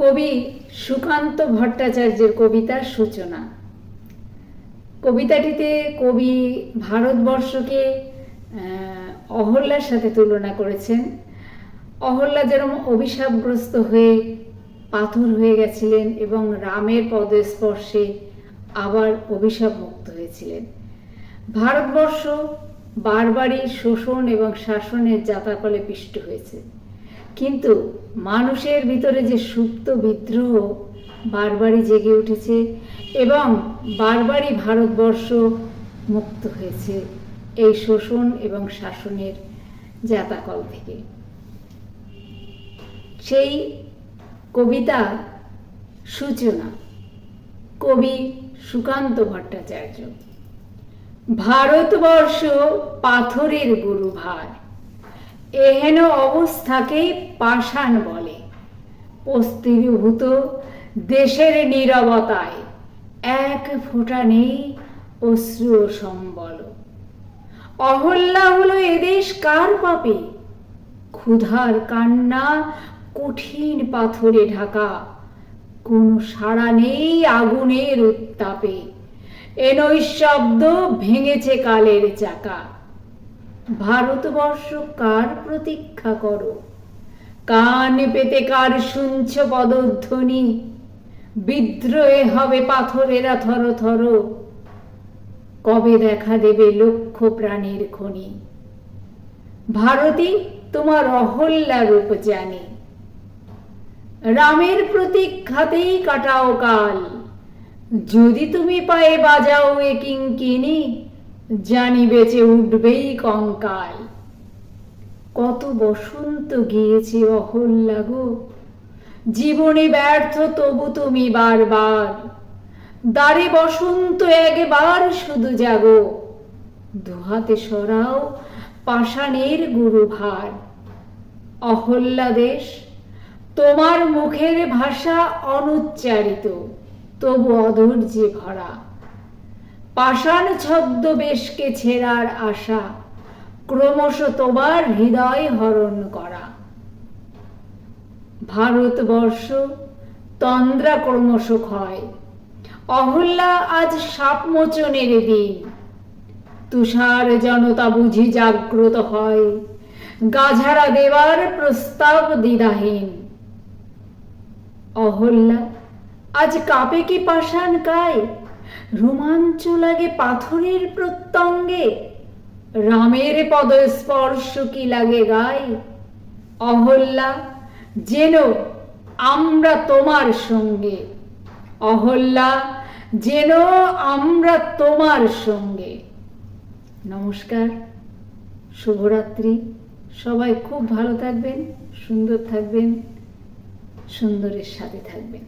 কবি সুকান্ত ভট্টাচার্যের কবিতার সূচনা। কবিতাটিতে কবি ভারতবর্ষকে অহল্যার সাথে তুলনা করেছেন। অহল্যা যেরকম অভিশাপগ্রস্ত হয়ে পাথর হয়ে গেছিলেন এবং রামের পদস্পর্শে আবার অভিশাপ মুক্ত হয়েছিলেন। ভারতবর্ষ বারবারই শোষণ এবং শাসনের জাতাকলে পিষ্ট হয়েছে, কিন্তু মানুষের ভিতরে যে সুপ্ত বিদ্রোহ বারবারই জেগে উঠেছে এবং বারবারই ভারতবর্ষ মুক্ত হয়েছে এই শোষণ এবং শাসনের জাতাকল থেকে। সেই কবিতা সূচনা কবি সুকান্ত ভট্টাচার্য। ভারতবর্ষ পাথরের গুরুভার, এহেন অবস্থাকেই পাষাণ বলে। অস্থিরীভূত দেশের নীরবতায় এক ফোঁটা নেই অশ্রু ও সম্বল। অহল্যা হলো এদেশ কার পাপে? ক্ষুধার কান্না কঠিন পাথরে ঢাকা, কোনো সাড়া নেই আগুনের উত্তাপে। এ নৈঃশব্দ ভেঙেছে কালের চাকা। ভারতবর্ষ কার প্রতীক্ষা করো? কান পেতে কার শুনছ পদধ্বনি? বিদ্রোহে হবে পাথরেরা থর থর, কবে দেখা দেবে লক্ষ প্রাণের খনি। ভারতী তোমার অহল্যা রূপ জানে, রামের প্রতীক্ষাতেই কাটাও কাল। যদি তুমি পায়ে বাজাও এ কিঙ্কিনি, জানি বেঁচে উঠবেই কঙ্কাল। কত বসন্ত গিয়েছে অহল্যা গো, জীবনে ব্যর্থ তবু তুমি বারবার। দ্বারে বসন্ত একবার শুধু জাগো, দুহাতে সরাও পাষাণের গুরুভার। অহল্যা দেশ তোমার মুখের ভাষা অনুচ্চারিত, তবু অধৈর্যে ভরা। পাষাণ ছদ্মবেশকে ছেঁড়ার আশা, ক্রমশ তোমার হৃদয় হরণ করা। ভারতবর্ষ তন্দ্রা ক্রমশ ক্ষয়, অহল্যা আজ সাপমোচনের দিন। তুষার জনতা বুঝি জাগ্রত হয়, গাঝারা দেবার প্রস্তাব দ্বিধাহীন। অহল্যা আজ কাঁপে কি পাষাণ কায়? রোমাঞ্চ লাগে পাথরের প্রত্যঙ্গে, রামের পদস্পর্শ কি লাগে গায়? অহল্যা যেন আমরা তোমার সঙ্গে, অহল্যা যেন আমরা তোমার সঙ্গে। নমস্কার, শুভরাত্রি। সবাই খুব ভালো থাকবেন, সুন্দর থাকবেন, সুন্দরের সাথে থাকবেন।